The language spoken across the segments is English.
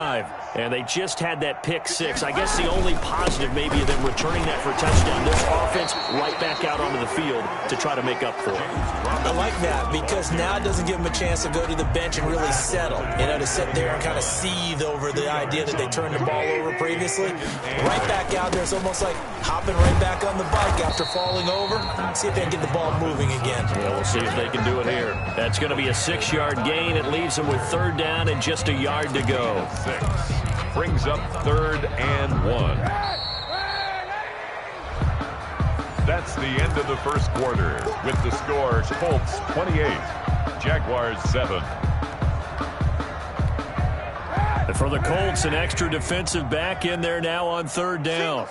And they just had that pick six. I guess the only positive maybe of them returning that for a touchdown. This offense right back out onto the field to try to make up for it. I like that because now it doesn't give them a chance to go to the bench and really settle. You know, to sit there and kind of seethe over the idea that they turned the ball over previously. Right back out there. It's almost like hopping right back on the bike after falling over. See if they can get the ball moving again. Yeah, we'll see if they can do it here. That's going to be a 6-yard gain. It leaves them with 3rd down and just a yard to go. Brings up 3rd and 1. That's the end of the first quarter with the score Colts 28, Jaguars 7. And for the Colts, an extra defensive back in there now on 3rd down.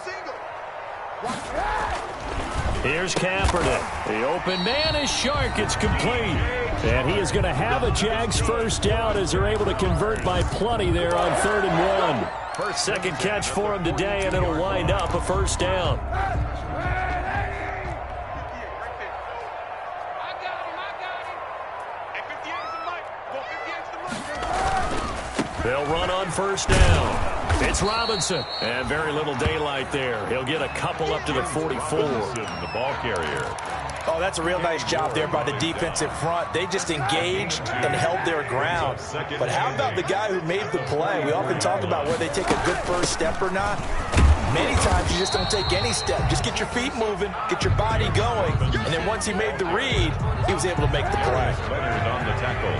Here's Kaepernick. The open man is Shark. It's complete. And he is going to have a Jags 1st down as they're able to convert by plenty there on 3rd and 1. Second catch for him today, and it'll wind up a 1st down. They'll run on 1st down. It's Robinson. And very little daylight there. He'll get a couple up to the 44. The ball carrier. Oh, that's a real nice job there by the defensive front. They just engaged and held their ground. But how about the guy who made the play? We often talk about whether they take a good first step or not. Many times you just don't take any step. Just get your feet moving, get your body going. And then once he made the read, he was able to make the play. Leonard on the tackle.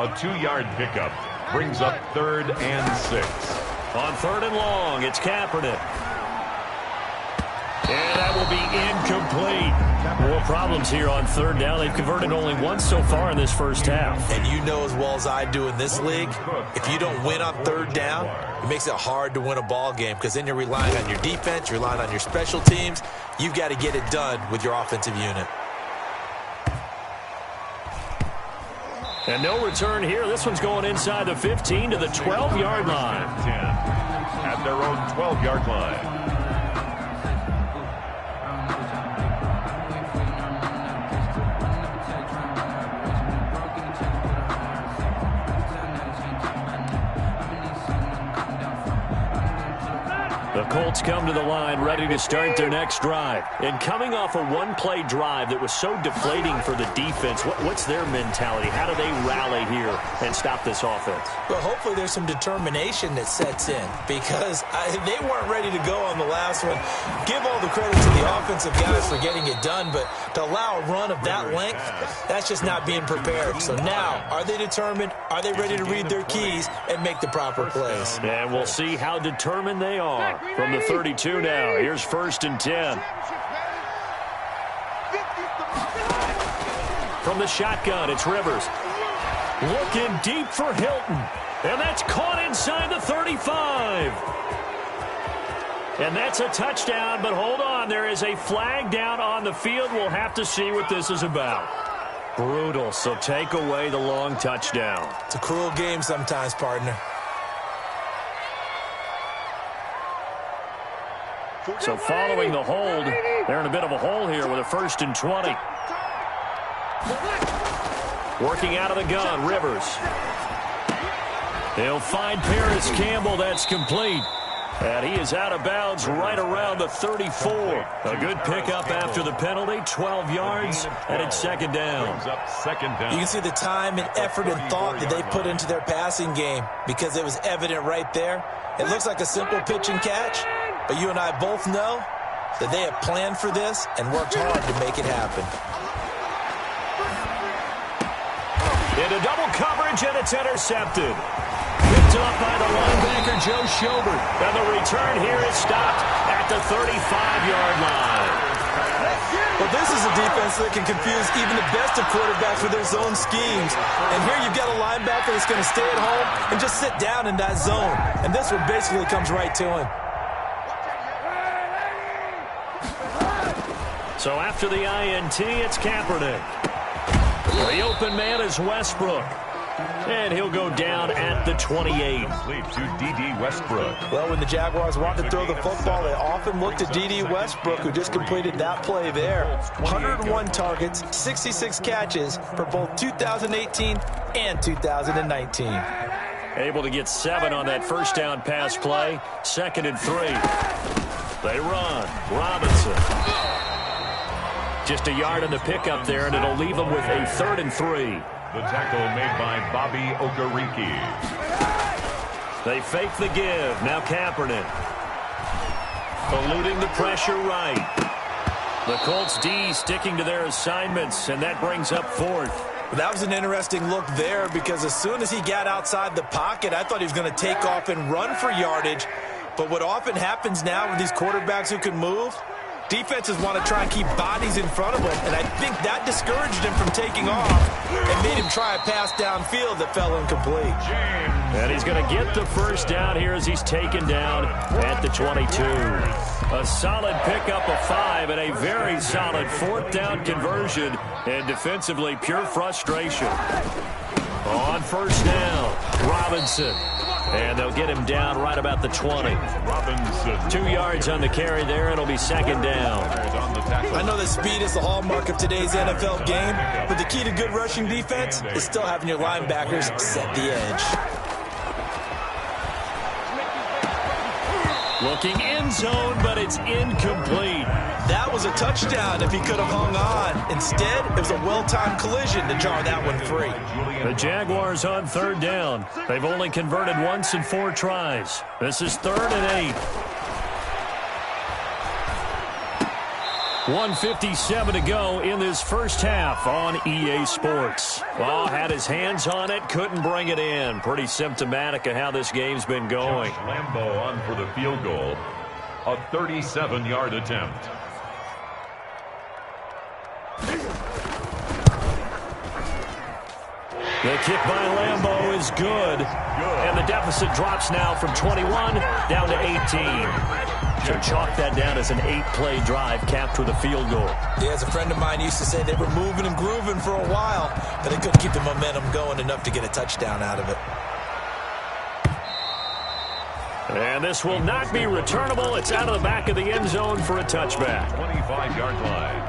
A 2-yard pickup brings up 3rd and 6. On 3rd and long, it's Kaepernick. And that will be incomplete. More problems here on 3rd down. They've converted only once so far in this first half. And you know as well as I do in this league, if you don't win on 3rd down, it makes it hard to win a ball game because then you're relying on your defense, you're relying on your special teams. You've got to get it done with your offensive unit. And no return here. This one's going inside the 15 to the 12-yard line. 10 at their own 12-yard line. The Colts come to the line ready to start their next drive. And coming off a one-play drive that was so deflating for the defense, what's their mentality? How do they rally here and stop this offense? Well, hopefully there's some determination that sets in because they weren't ready to go on the last one. Give all the credit to the offensive guys for getting it done, but to allow a run of that length, that's just not being prepared. So now, are they determined? Are they ready to read their keys and make the proper plays? And we'll see how determined they are. From the 32 now, here's 1st and 10. From the shotgun, it's Rivers. Looking deep for Hilton. And that's caught inside the 35. And that's a touchdown, but hold on. There is a flag down on the field. We'll have to see what this is about. Brutal, so take away the long touchdown. It's a cruel game sometimes, partner. So following the hold, they're in a bit of a hole here with a 1st and 20. Working out of the gun, Rivers. They'll find Paris Campbell. That's complete. And he is out of bounds right around the 34. A good pickup after the penalty, 12 yards, and it's 2nd down. You can see the time and effort and thought that they put into their passing game because it was evident right there. It looks like a simple pitch and catch, but you and I both know that they have planned for this and worked hard to make it happen. Into double coverage, and it's intercepted. Picked up by the linebacker, Joe Schobert. And the return here is stopped at the 35-yard line. Well, this is a defense that can confuse even the best of quarterbacks with their zone schemes. And here you've got a linebacker that's going to stay at home and just sit down in that zone. And this one basically comes right to him. So after the INT, it's Kaepernick. The open man is Westbrook. And he'll go down at the 28. Complete to D.D. Westbrook. Well, when the Jaguars want to throw the football, they often look to D.D. Westbrook, who just completed that play there. 101 targets, 66 catches for both 2018 and 2019. Able to get 7 on that first down pass play. 2nd and 3. They run. Robinson. Just a yard on the pickup there, and it'll leave them with a 3rd and 3. The tackle made by Bobby Okereke. They fake the give. Now Kaepernick. Eluding the pressure right. The Colts D sticking to their assignments, and that brings up 4th. That was an interesting look there because as soon as he got outside the pocket, I thought he was going to take off and run for yardage. But what often happens now with these quarterbacks who can move, defenses want to try and keep bodies in front of him, and I think that discouraged him from taking off and made him try a pass downfield that fell incomplete. And he's going to get the first down here as he's taken down at the 22. A solid pickup of 5 and a very solid 4th down conversion, and defensively pure frustration. On first down, Robinson. And they'll get him down right about the 20. Robinson. 2 yards on the carry there. It'll be 2nd down. I know that speed is the hallmark of today's NFL game, but the key to good rushing defense is still having your linebackers set the edge. Looking end zone, but it's incomplete. That was a touchdown if he could have hung on. Instead, it was a well-timed collision to jar that one free. The Jaguars on 3rd down. They've only converted once in 4 tries. This is 3rd and 8. 1:57 to go in this first half on EA Sports. Oh, had his hands on it, couldn't bring it in. Pretty symptomatic of how this game's been going. Lambeau on for the field goal. A 37-yard attempt. The kick by Lambeau is good. And the deficit drops now from 21 down to 18. So chalk that down as an 8-play drive capped with a field goal. Yeah, as a friend of mine used to say, they were moving and grooving for a while, but they couldn't keep the momentum going enough to get a touchdown out of it. And this will not be returnable. It's out of the back of the end zone for a touchback. 25-yard line.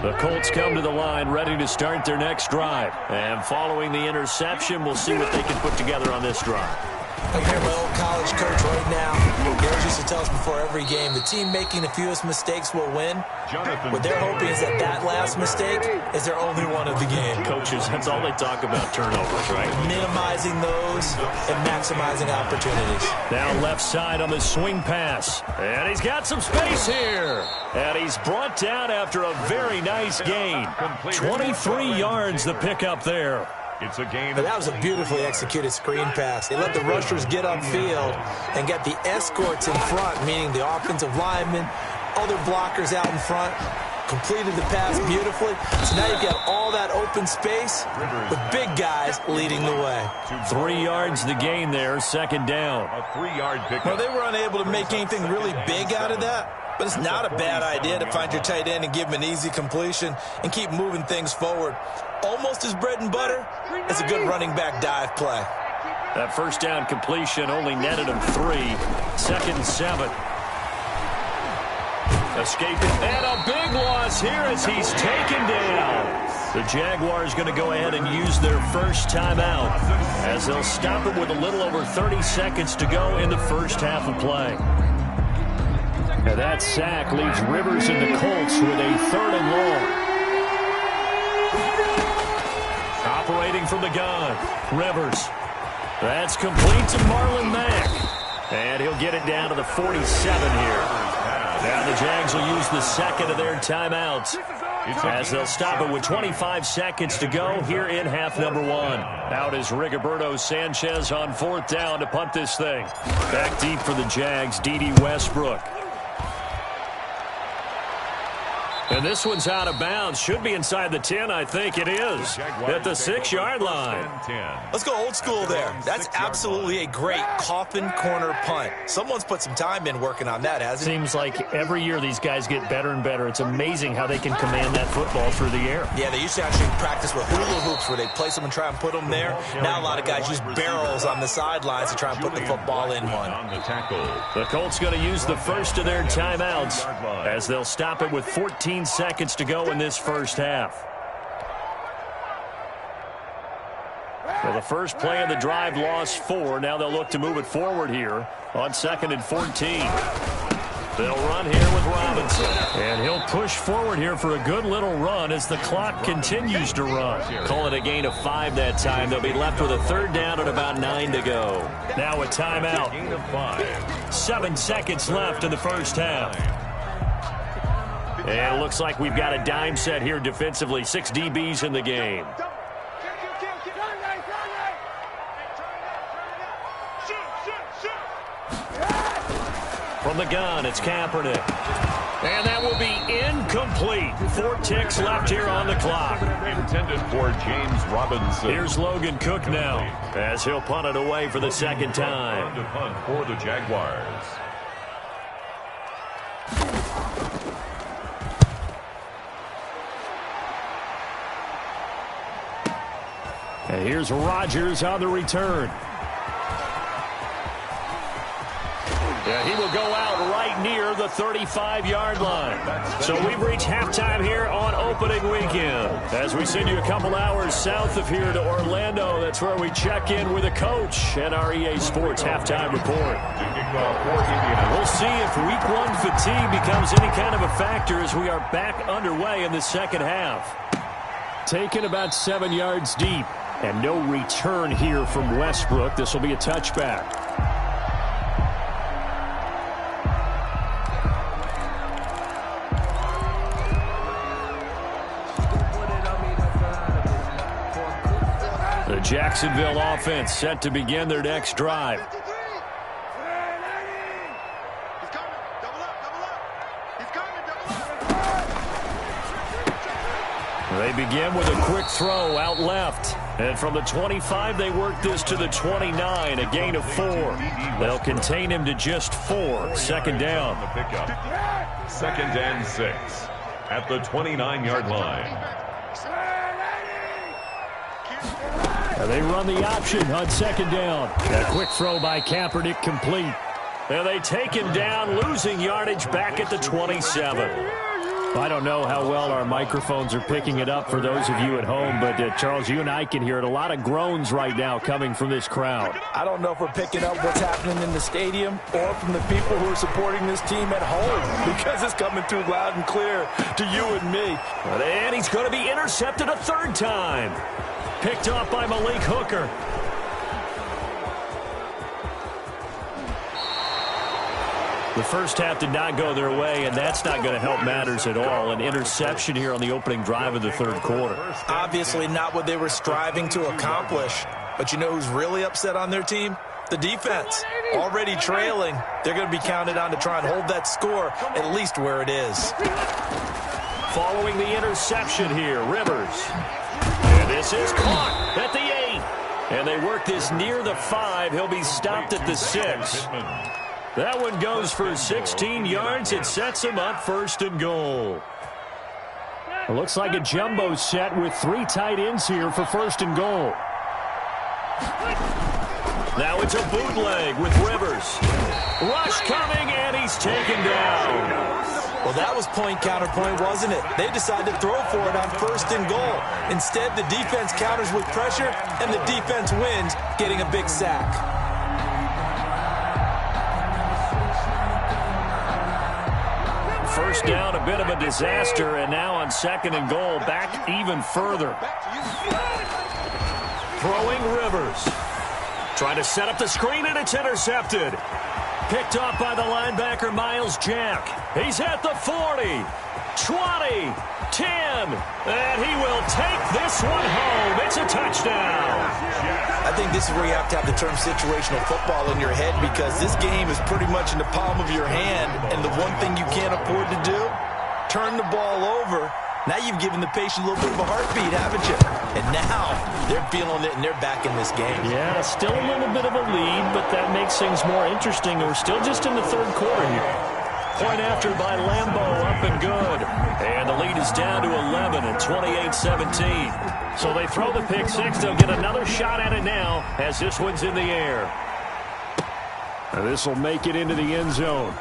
The Colts come to the line ready to start their next drive. And following the interception, we'll see what they can put together on this drive. I hear my old college coach right now. He always used to tell us before every game, the team making the fewest mistakes will win. What they're hoping is that that last mistake is their only one of the game. Coaches, that's all they talk about, turnovers, right? Minimizing those and maximizing opportunities. Now left side on the swing pass. And he's got some space here. And he's brought down after a very nice gain. 23 yards the pickup there. It's a gain. But that was a beautifully executed screen pass. They let the rushers get upfield and get the escorts in front, meaning the offensive linemen, other blockers out in front, completed the pass beautifully. So now you've got all that open space with big guys leading the way. 3 yards the gain there, 2nd down. A 3-yard pickup. Well, they were unable to make anything really big out of that, but it's not a bad idea to find your tight end and give him an easy completion and keep moving things forward. Almost as bread and butter as a good running back dive play. That first down completion only netted him 3. 2nd and 7. Escaping, and a big loss here as he's taken down. The Jaguars going to go ahead and use their first timeout as they'll stop it with a little over 30 seconds to go in the first half of play. And that sack leaves Rivers and the Colts with a 3rd and long. Operating from the gun, Rivers. That's complete to Marlon Mack. And he'll get it down to the 47 here. Now the Jags will use the second of their timeouts as they'll stop it with 25 seconds to go here in half number 1. Out is Rigoberto Sanchez on 4th down to punt this thing. Back deep for the Jags, D.D. Westbrook. And this one's out of bounds. Should be inside the 10, I think it is. At the 6-yard line. Let's go old school there. That's absolutely a great coffin corner punt. Someone's put some time in working on that, hasn't it? Seems like every year these guys get better and better. It's amazing how they can command that football through the air. Yeah, they used to actually practice with hula hoops where they place them and try and put them there. Now a lot of guys use barrels on the sidelines to try and put the football in one. The Colts going to use the first of their timeouts as they'll stop it with 14 seconds to go in this first half. Well, the first play of the drive lost 4. Now they'll look to move it forward here on 2nd and 14. They'll run here with Robinson. And he'll push forward here for a good little run as the clock continues to run. Call it a gain of 5 that time. They'll be left with a 3rd down and about 9 to go. Now a timeout. 7 seconds left in the first half. And it looks like we've got a dime set here defensively. 6 DBs in the game. From the gun, it's Kaepernick. And that will be incomplete. 4 ticks left here on the clock. Intended for James Robinson. Here's Logan Cook now, as he'll punt it away for the 2nd time. To punt for the Jaguars. And here's Rodgers on the return. Yeah, he will go out right near the 35-yard line. So we've reached halftime here on opening weekend. As we send you a couple hours south of here to Orlando, that's where we check in with a coach and our EA Sports halftime report. We'll see if Week 1 fatigue becomes any kind of a factor as we are back underway in the second half. Taken about 7 yards deep, and no return here from Westbrook. This will be a touchback. The Jacksonville offense set to begin their next drive. They begin with a quick throw out left. And from the 25, they work this to the 29, a gain of 4. They'll contain him to just 4. 2nd down. 2nd and 6 at the 29-yard line. And they run the option on 2nd down. A quick throw by Kaepernick complete. And they take him down, losing yardage back at the 27. I don't know how well our microphones are picking it up for those of you at home, but Charles, you and I can hear it. A lot of groans right now coming from this crowd. I don't know if we're picking up what's happening in the stadium or from the people who are supporting this team at home, because it's coming through loud and clear to you and me. And he's going to be intercepted a 3rd time. Picked off by Malik Hooker. The first half did not go their way, and that's not going to help matters at all. An interception here on the opening drive of the 3rd quarter. Obviously not what they were striving to accomplish. But you know who's really upset on their team? The defense. Already trailing. They're going to be counted on to try and hold that score at least where it is. Following the interception here, Rivers. And this is caught at the 8. And they work this near the 5. He'll be stopped at the 6. That one goes for 16 yards. It sets him up 1st and goal. It looks like a jumbo set with 3 tight ends here for 1st and goal. Now it's a bootleg with Rivers. Rush coming, and he's taken down. Well, that was point counterpoint, wasn't it? They decided to throw for it on 1st and goal. Instead, the defense counters with pressure, and the defense wins, getting a big sack. First down, a bit of a disaster, and now on 2nd and goal, back even further. Throwing Rivers. Trying to set up the screen, and it's intercepted. Picked off by the linebacker, Miles Jack. He's at the 40, 20, 10, and he will take this one home. It's a touchdown. I think this is where you have to have the term situational football in your head, because this game is pretty much in the palm of your hand, and the one thing you can't afford to do, turn the ball over. Now you've given the patient a little bit of a heartbeat, haven't you? And now they're feeling it, and they're back in this game. Yeah, still a little bit of a lead, but that makes things more interesting. We're still just in the 3rd quarter here. Point after by Lambo, up and good. And the lead is down to 11 at 28-17. So they throw the pick 6. They'll get another shot at it now as this one's in the air. And this will make it into the end zone.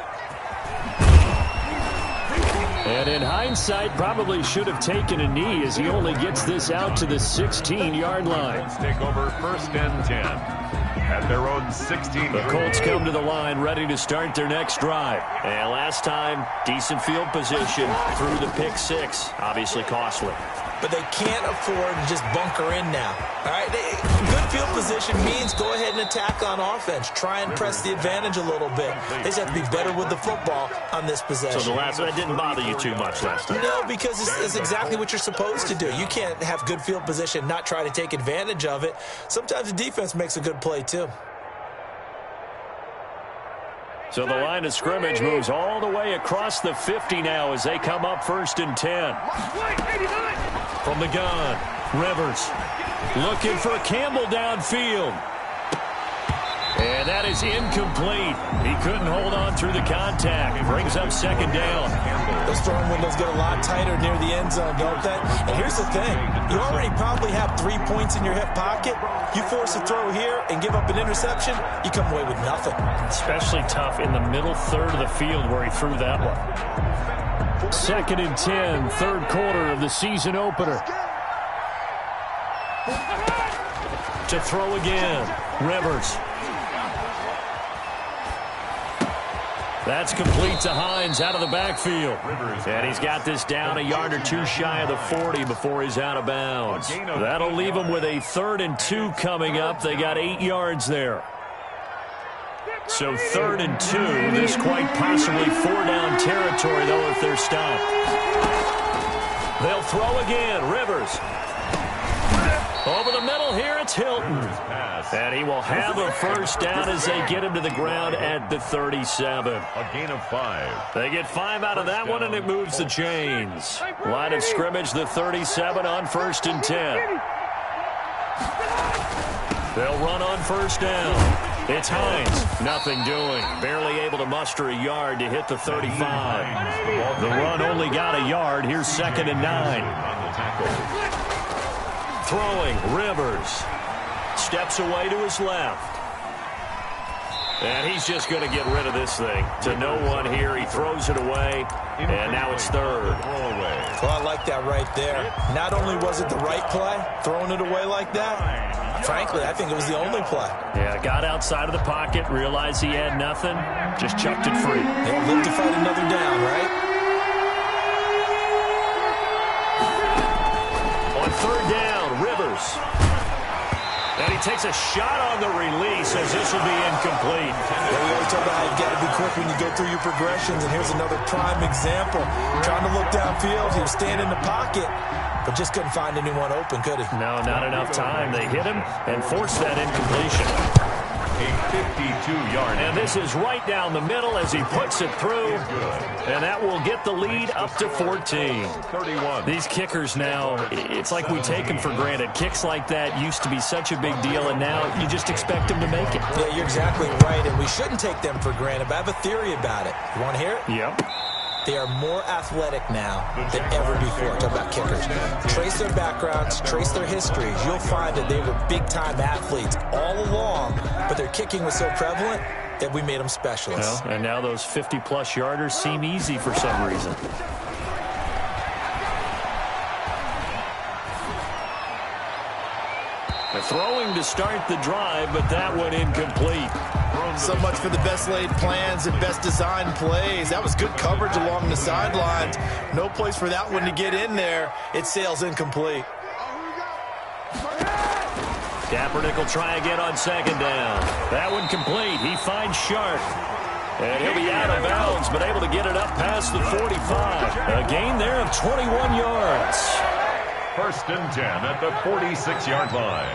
And in hindsight, probably should have taken a knee as he only gets this out to the 16-yard line. Let's take over 1st and 10 at their own 16. The Colts come to the line ready to start their next drive. And last time, decent field position through the pick six. Obviously costly. But they can't afford to just bunker in now. All right, good field position means go ahead and attack on offense. Try and press the advantage a little bit. They just have to be better with the football on this possession. So that didn't bother you too much last time? No, because it's exactly what you're supposed to do. You can't have good field position, not try to take advantage of it. Sometimes the defense makes a good play too. So the line of scrimmage moves all the way across the 50 now as they come up 1st and 10. From the gun, Rivers looking for Campbell downfield. And that is incomplete. He couldn't hold on through the contact. Brings up 2nd down. Those throwing windows get a lot tighter near the end zone, don't they? And here's the thing. You already probably have 3 points in your hip pocket. You force a throw here and give up an interception, you come away with nothing. Especially tough in the middle third of the field where he threw that one. 2nd and 10, 3rd quarter of the season opener. To throw again, Rivers. That's complete to Hines out of the backfield. And he's got this down a yard or two shy of the 40 before he's out of bounds. That'll leave him with a 3rd and 2 coming up. They got 8 yards there. So 3rd and 2. This quite possibly 4-down territory, though, if they're stopped. They'll throw again. Rivers. Over the middle here, it's Hilton. And he will have a 1st down as they get him to the ground at the 37. A gain of 5. They get 5 out of that one, and it moves the chains. Line of scrimmage, the 37 on 1st and 10. They'll run on 1st down. It's Hines. Nothing doing. Barely able to muster a yard to hit the 35. The run only got a yard. Here's 2nd and 9. Throwing, Rivers. Steps away to his left. And he's just going to get rid of this thing. To no one here. He throws it away. And now it's 3rd. Well, I like that right there. Not only was it the right play, throwing it away like that, frankly, I think it was the only play. Yeah, got outside of the pocket, realized he had nothing, just chucked it free. They'll live to fight another down, right? On 3rd down, Rivers. And he takes a shot on the release as this will be incomplete. Yeah, we always talk about how you got to be quick when you go through your progressions, and here's another prime example. Trying to look downfield, he was standing in the pocket, but just couldn't find anyone open, could he? No, not enough time. They hit him and forced that incompletion. A 52-yard. And this is right down the middle as he puts it through. And that will get the lead up to 14. 31. These kickers now, it's like we take them for granted. Kicks like that used to be such a big deal, and now you just expect them to make it. Yeah, you're exactly right, and we shouldn't take them for granted, but I have a theory about it. You want to hear it? Yep. They are more athletic now than ever before. Talk about kickers. Trace their backgrounds, trace their histories. You'll find that they were big-time athletes all along, but their kicking was so prevalent that we made them specialists. Well, and now those 50-plus yarders seem easy for some reason. They're throwing to start the drive, but that one incomplete. So much for the best laid plans and best designed plays. That was good coverage along the sidelines. No place for that one to get in there. It sails incomplete. Kaepernick will try again on 2nd down. That one complete. He finds Sharp. And he'll be out of bounds, but able to get it up past the 45. A gain there of 21 yards. 1st and 10 at the 46-yard line.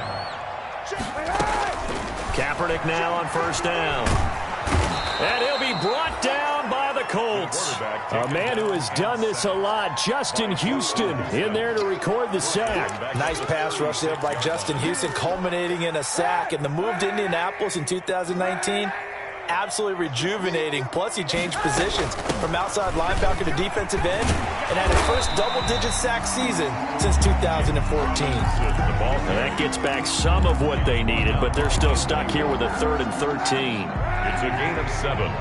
Kaepernick now on 1st down. And he'll be brought down by the Colts. A man who has done this a lot, Justin Houston, in there to record the sack. Nice pass rush there by Justin Houston, culminating in a sack. And the move to Indianapolis in 2019, absolutely rejuvenating. Plus, he changed positions from outside linebacker to defensive end and had his first double-digit sack season since 2014. And that gets back some of what they needed, but they're still stuck here with a 3rd and 13. It's a gain of 7.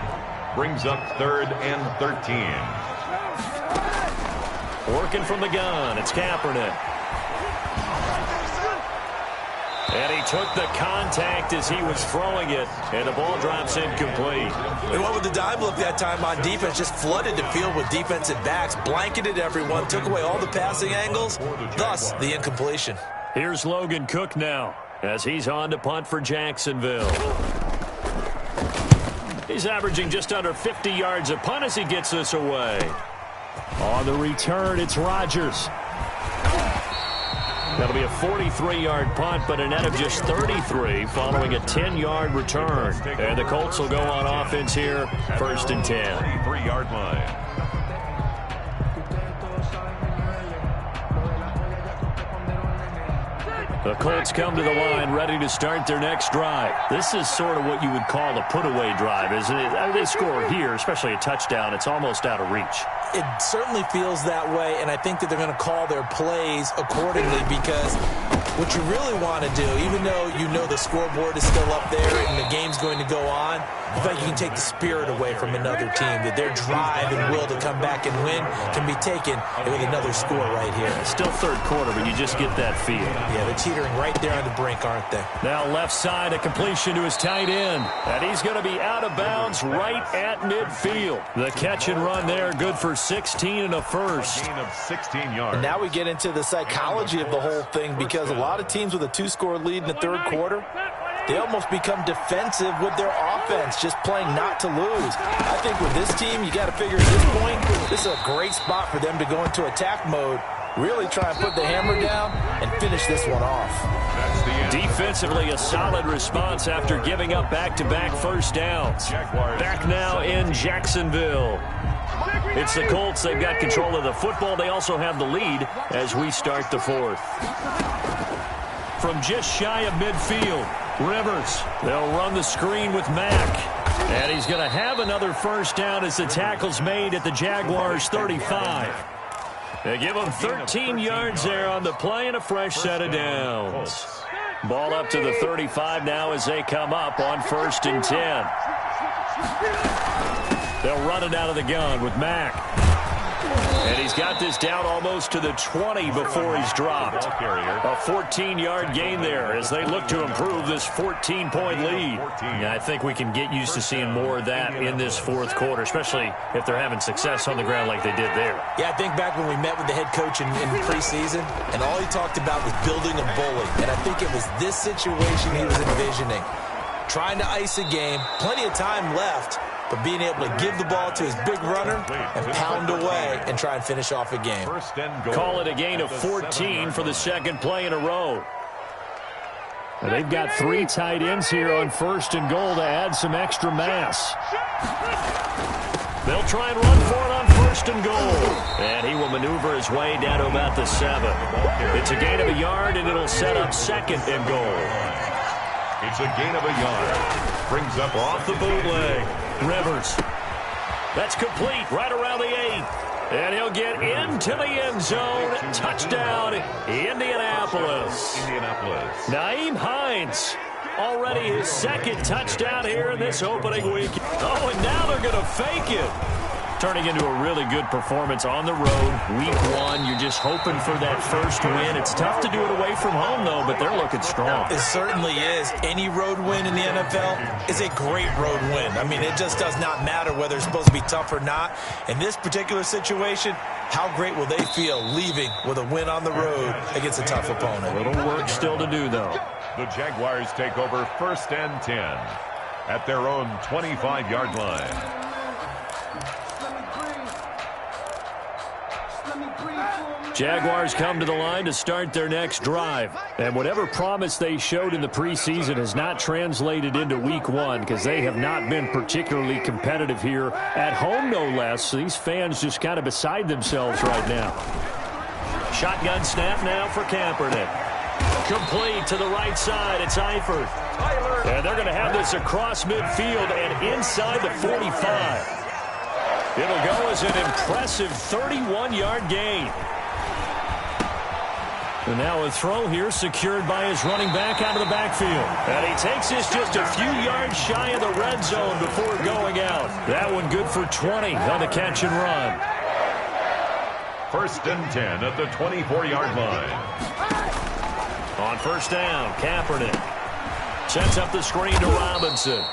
Brings up 3rd and 13. Working from the gun, it's Kaepernick. And he took the contact as he was throwing it, and the ball drops incomplete. And what would the dive look that time on defense? Just flooded the field with defensive backs, blanketed everyone, took away all the passing angles, thus the incompletion. Here's Logan Cook now as he's on to punt for Jacksonville. He's averaging just under 50 yards a punt as he gets this away. On the return, it's Rodgers. That'll be a 43-yard punt, but a net of just 33 following a 10-yard return. And the Colts will go on offense here, 1st and 10. 33-yard line. The Colts come to the line ready to start their next drive. This is sort of what you would call a put-away drive, isn't it? I mean, they score here, especially a touchdown. It's almost out of reach. It certainly feels that way, and I think that they're going to call their plays accordingly because what you really want to do, even though you know the scoreboard is still up there and the game's going to go on, I feel like you can take the spirit away from another team, that their drive and will to come back and win can be taken with another score right here. Still 3rd quarter, but you just get that feel. Yeah, they're teetering right there on the brink, aren't they? Now left side, a completion to his tight end. And he's going to be out of bounds right at midfield. The catch and run there, good for 16 and a first. Gain of 16 yards. And now we get into the psychology of the whole thing because a lot of teams with a 2-score lead in the 3rd quarter, they almost become defensive with their offense, just playing not to lose. I think with this team, you got to figure at this point, this is a great spot for them to go into attack mode, really try and put the hammer down and finish this one off. Defensively, a solid response after giving up back-to-back first downs. Back now in Jacksonville. It's the Colts. They've got control of the football. They also have the lead as we start the 4th. From just shy of midfield, Rivers. They'll run the screen with Mack. And he's going to have another first down as the tackle's made at the Jaguars' 35. They give him 13 yards there on the play and a fresh set of downs. Ball up to the 35 now as they come up on 1st and 10. They'll run it out of the gun with Mack. And he's got this down almost to the 20 before he's dropped. A 14-yard gain there as they look to improve this 14-point lead. And I think we can get used to seeing more of that in this 4th quarter, especially if they're having success on the ground like they did there. Yeah, I think back when we met with the head coach in preseason, and all he talked about was building a bully. And I think it was this situation he was envisioning. Trying to ice a game, plenty of time left, but being able to give the ball to his big runner and pound away and try and finish off a game. Call it a gain of 14 for the 2nd play in a row. And they've got 3 tight ends here on 1st and goal to add some extra mass. They'll try and run for it on 1st and goal. And he will maneuver his way down to about the 7. It's a gain of a yard, and it'll set up 2nd and goal. It's a gain of a yard. Brings up off the bootleg. Rivers. That's complete right around the 8. And he'll get into the end zone. Touchdown, Indianapolis. Nyheim Hines. Already his 2nd touchdown here in this opening week. Oh, and now they're going to fake it. Turning into a really good performance on the road. Week 1, you're just hoping for that first win. It's tough to do it away from home, though, but they're looking strong. It certainly is. Any road win in the NFL is a great road win. I mean, it just does not matter whether it's supposed to be tough or not. In this particular situation, how great will they feel leaving with a win on the road against a tough opponent? A little work still to do, though. The Jaguars take over 1st and 10 at their own 25-yard line. Jaguars come to the line to start their next drive. And whatever promise they showed in the preseason has not translated into week 1 because they have not been particularly competitive here at home, no less. So these fans just kind of beside themselves right now. Shotgun snap now for Kaepernick. Complete to the right side. It's Eifert. And they're going to have this across midfield and inside the 45. It'll go as an impressive 31-yard gain. And now a throw here secured by his running back out of the backfield. And he takes this just a few yards shy of the red zone before going out. That one good for 20 on the catch and run. First and 10 at the 24-yard line. On first down, Kaepernick sets up the screen to Robinson.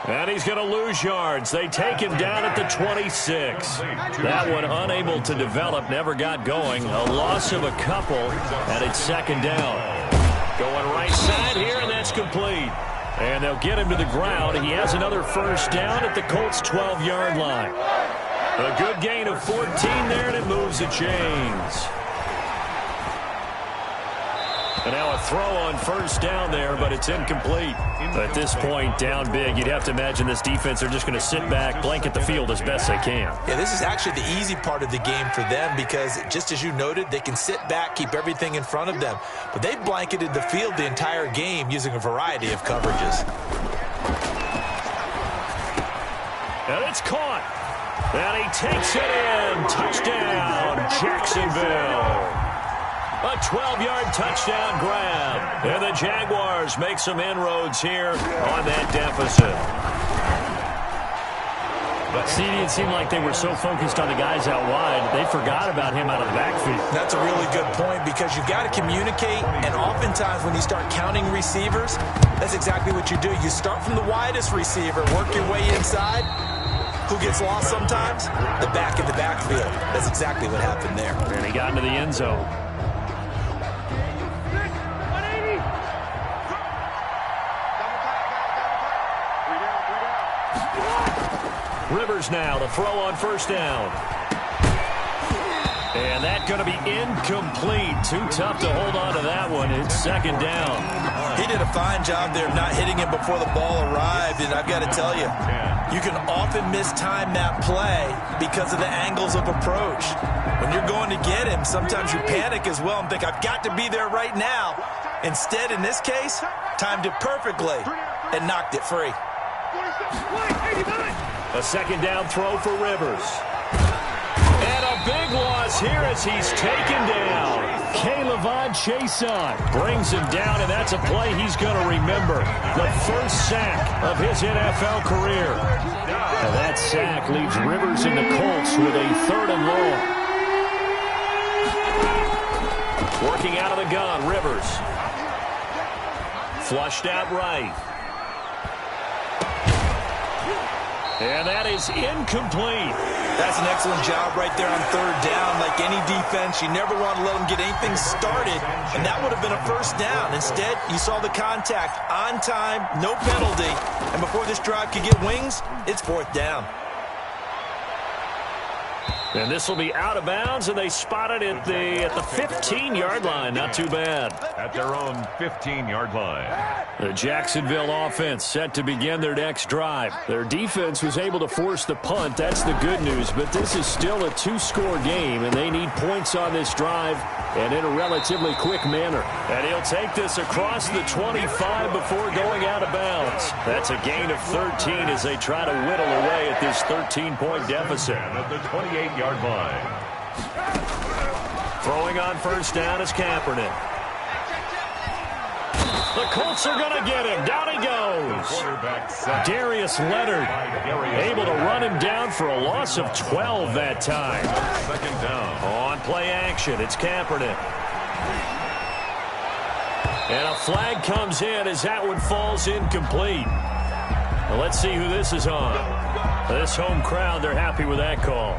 And he's going to lose yards. They take him down at the 26. That one unable to develop, never got going. A loss of a couple, and it's second down. Going right side here, and that's complete. And they'll get him to the ground. He has another first down at the Colts' 12-yard line. A good gain of 14 there, and it moves the chains. And now a throw on first down there, but it's incomplete. At this point, down big, you'd have to imagine this defense are just going to sit back, blanket the field as best they can. Yeah, this is actually the easy part of the game for them because, just as you noted, they can sit back, keep everything in front of them. But they've blanketed the field the entire game using a variety of coverages. And it's caught. And he takes it in. Touchdown, Jacksonville. A 12-yard touchdown grab. And the Jaguars make some inroads here on that deficit. See, it seemed like they were so focused on the guys out wide, they forgot about him out of the backfield. That's a really good point because you've got to communicate, and oftentimes when you start counting receivers, that's exactly what you do. You start from the widest receiver, work your way inside. Who gets lost sometimes? The back in the backfield. That's exactly what happened there. And he got into the end zone. Rivers now, the throw on first down. And that's going to be incomplete. Too tough to hold on to that one. It's second down. He did a fine job there of not hitting him before the ball arrived, and I've got to tell you, you can often mistime that play because of the angles of approach. When you're going to get him, sometimes you panic as well and think, I've got to be there right now. Instead, in this case, timed it perfectly and knocked it free. A second down throw for Rivers. And a big loss here as he's taken down. K'Lavon Chaisson brings him down, and that's a play he's going to remember. The first sack of his NFL career. And that sack leaves Rivers and the Colts with a 3rd and long. Working out of the gun, Rivers. Flushed out right. And that is incomplete. That's an excellent job right there on 3rd down. Like any defense, you never want to let them get anything started, and that would have been a first down. Instead, you saw the contact on time, no penalty, and before this drive could get wings, it's 4th down. And this will be out of bounds, and they spot it at the 15-yard line. Not too bad. At their own 15-yard line. The Jacksonville offense set to begin their next drive. Their defense was able to force the punt. That's the good news. But this is still a 2-score game, and they need points on this drive and in a relatively quick manner. And he'll take this across the 25 before going out of bounds. That's a gain of 13 as they try to whittle away at this 13-point deficit. At the 28-yard line. Throwing on first down is Kaepernick. The Colts are going to get him. Down he goes. Darius Leonard able to run him down for a loss of 12 that time. Second down. On play action, it's Kaepernick. And a flag comes in as that one falls incomplete. Well, let's see who this is on. This home crowd, they're happy with that call.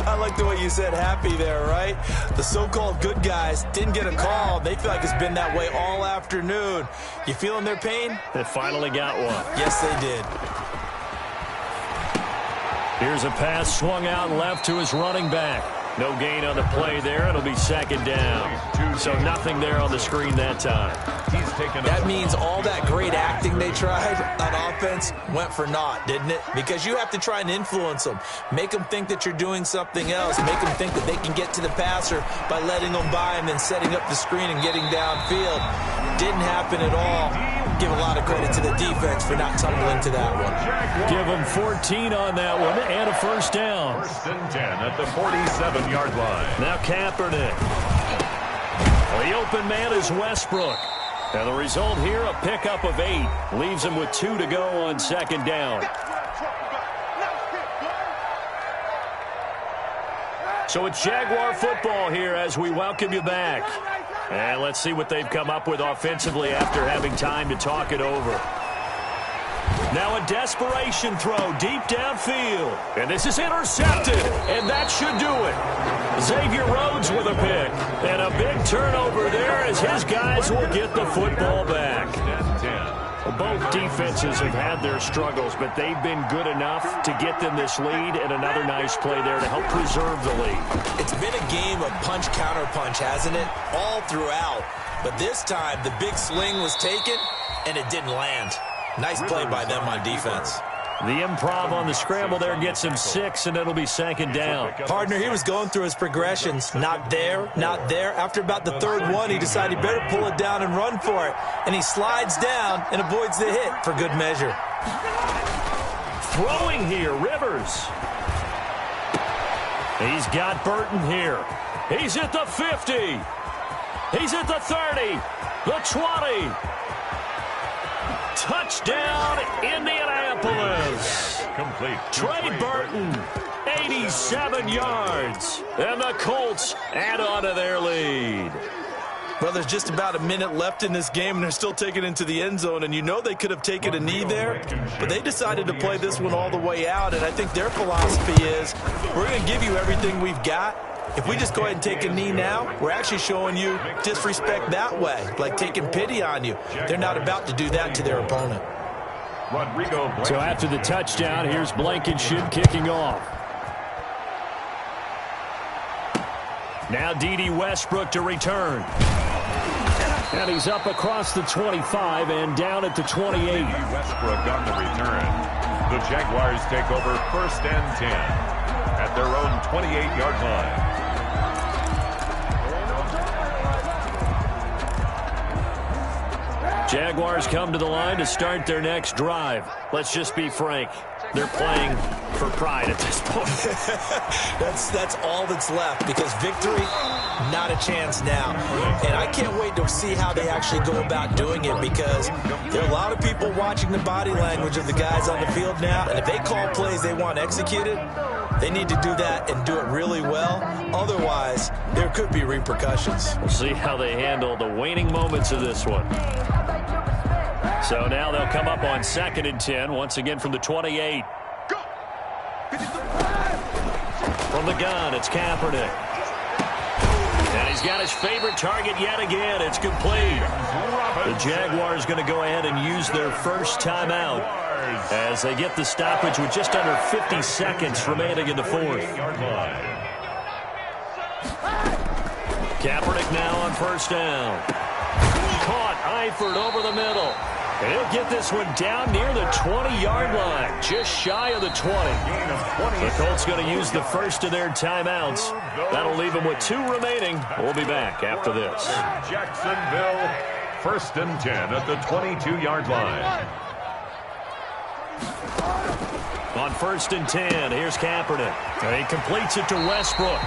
I like the way you said happy there, right? The so-called good guys didn't get a call. They feel like it's been that way all afternoon. You feeling their pain? They finally got one. Yes, they did. Here's a pass swung out left to his running back. No gain on the play there. It'll be second down. So nothing there on the screen that time. That means all that great acting they tried on offense went for naught, didn't it? Because you have to try and influence them. Make them think that you're doing something else. Make them think that they can get to the passer by letting them by and then setting up the screen and getting downfield. Didn't happen at all. Give a lot of credit to the defense for not tumbling to that one. Give them 14 on that one and a first down. First and 10 at the 47-yard line. Now Kaepernick. The open man is Westbrook. And the result here, a pickup of 8. Leaves him with 2 to go on second down. So it's Jaguar football here as we welcome you back. And let's see what they've come up with offensively after having time to talk it over. Now a desperation throw deep downfield. And this is intercepted, and that should do it. Xavier Rhodes with a pick. And a big turnover there as his guys will get the football back. Both defenses have had their struggles, but they've been good enough to get them this lead, and another nice play there to help preserve the lead. It's been a game of punch-counter-punch, hasn't it? All throughout. But this time, the big swing was taken, and it didn't land. Nice play by them on defense. The improv on the scramble there gets him 6, and it'll be second down. Partner, he was going through his progressions. Not there, not there. After about the third one, he decided he better pull it down and run for it. And he slides down and avoids the hit for good measure. Throwing here, Rivers. He's got Burton here. He's at the 50. He's at the 30. The 20. Touchdown, Indianapolis. Complete. Trey Burton, 87 yards. And the Colts add on to their lead. Well, there's just about a minute left in this game, and they're still taking it into the end zone. And you know they could have taken a knee there, but they decided to play this one all the way out. And I think their philosophy is, we're going to give you everything we've got. If we just go ahead and take a knee now, we're actually showing you disrespect that way, like taking pity on you. They're not about to do that to their opponent. So after the touchdown, here's Blankenship kicking off. Now D.D. Westbrook to return. And he's up across the 25 and down at the 28. Westbrook on the return. The Jaguars take over 1st and 10 at their own 28-yard line. Jaguars come to the line to start their next drive. Let's just be frank. They're playing for pride at this point. That's all that's left, because victory, not a chance now. And I can't wait to see how they actually go about doing it, because there are a lot of people watching the body language of the guys on the field now, and if they call plays they want executed, they need to do that and do it really well. Otherwise, there could be repercussions. We'll see how they handle the waning moments of this one. So now they'll come up on 2nd and 10, once again from the 28. From the gun, it's Kaepernick. And he's got his favorite target yet again. It's complete. The Jaguars going to go ahead and use their first timeout as they get the stoppage with just under 50 seconds remaining in the fourth. Kaepernick now on 1st down. Caught Eifert over the middle. And he'll get this one down near the 20-yard line, just shy of the 20. The Colts going to use the first of their timeouts. That'll leave them with 2 remaining. We'll be back after this. Jacksonville, 1st and 10 at the 22-yard line. On 1st and 10, here's Kaepernick. And he completes it to Westbrook.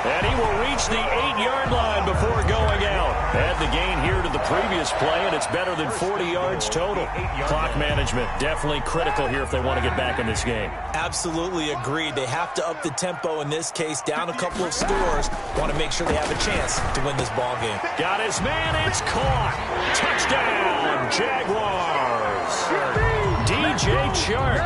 And he will reach the 8-yard line before going out. Had the gain here to the previous play, and it's better than 40 yards total. Clock management definitely critical here if they want to get back in this game. Absolutely agreed. They have to up the tempo in this case, down a couple of scores. Want to make sure they have a chance to win this ball game. Got his man, it's caught. Touchdown, Jaguars. DJ Chark,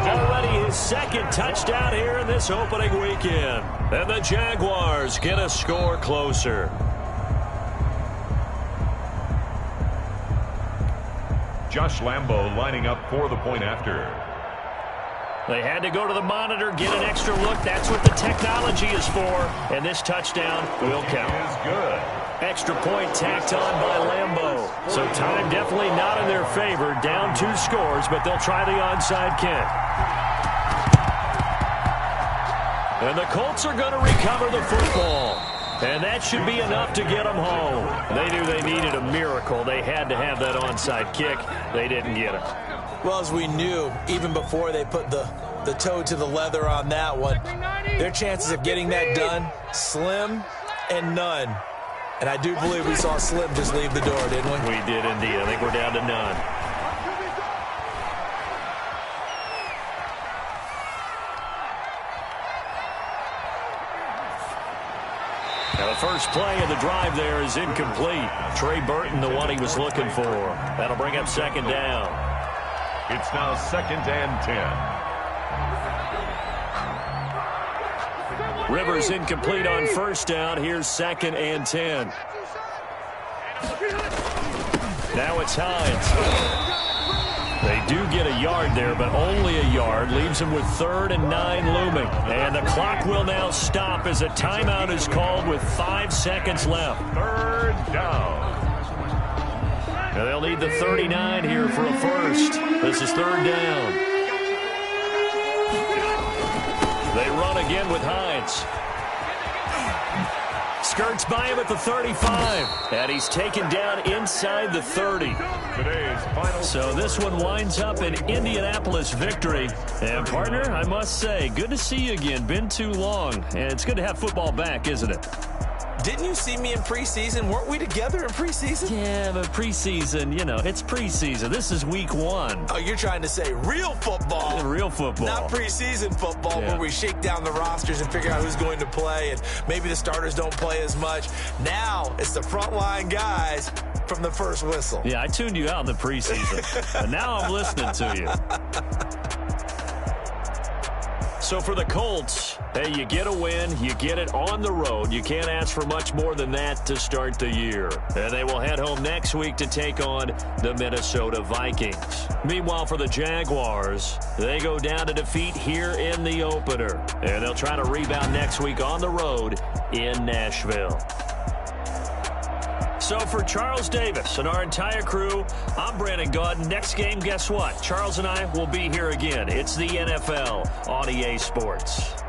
already his 2nd touchdown here in this opening weekend. And the Jaguars get a score closer. Josh Lambo lining up for the point after. They had to go to the monitor, get an extra look. That's what the technology is for. And this touchdown will count. Is good. Extra point tacked on by Lambo. So time definitely not in their favor. Down 2 scores, but they'll try the onside kick. And the Colts are going to recover the football. And that should be enough to get them home. They knew they needed a miracle. They had to have that onside kick. They didn't get it. Well, as we knew, even before they put the toe to the leather on that one, their chances of getting that done, slim and none. And I do believe we saw Slim just leave the door, didn't we? We did indeed. I think we're down to none. The first play of the drive there is incomplete. Trey Burton, the one he was looking for. That'll bring up second down. It's now 2nd and 10. Rivers incomplete on first down. Here's 2nd and 10. Now it's Hines. They do get a yard there, but only a yard. Leaves them with 3rd and 9 looming. And the clock will now stop as a timeout is called with 5 seconds left. 3rd down. And they'll need the 39 here for a first. This is 3rd down. They run again with Hines. Skirts by him at the 35. And he's taken down inside the 30. Today's final. So this one winds up an Indianapolis victory. And, partner, I must say, good to see you again. Been too long. And it's good to have football back, isn't it? Didn't you see me in preseason? Weren't we together in preseason? Yeah, but preseason, you know, it's preseason. This is week 1. Oh, you're trying to say real football. Yeah, real football. Not preseason football, Yeah. where we shake down the rosters and figure out who's going to play, and maybe the starters don't play as much. Now it's the frontline guys from the first whistle. Yeah, I tuned you out in the preseason. And now I'm listening to you. So for the Colts, hey, you get a win, you get it on the road. You can't ask for much more than that to start the year. And they will head home next week to take on the Minnesota Vikings. Meanwhile, for the Jaguars, they go down to defeat here in the opener. And they'll try to rebound next week on the road in Nashville. So for Charles Davis and our entire crew, I'm Brandon Gaudin. Next game, guess what? Charles and I will be here again. It's the NFL on EA Sports.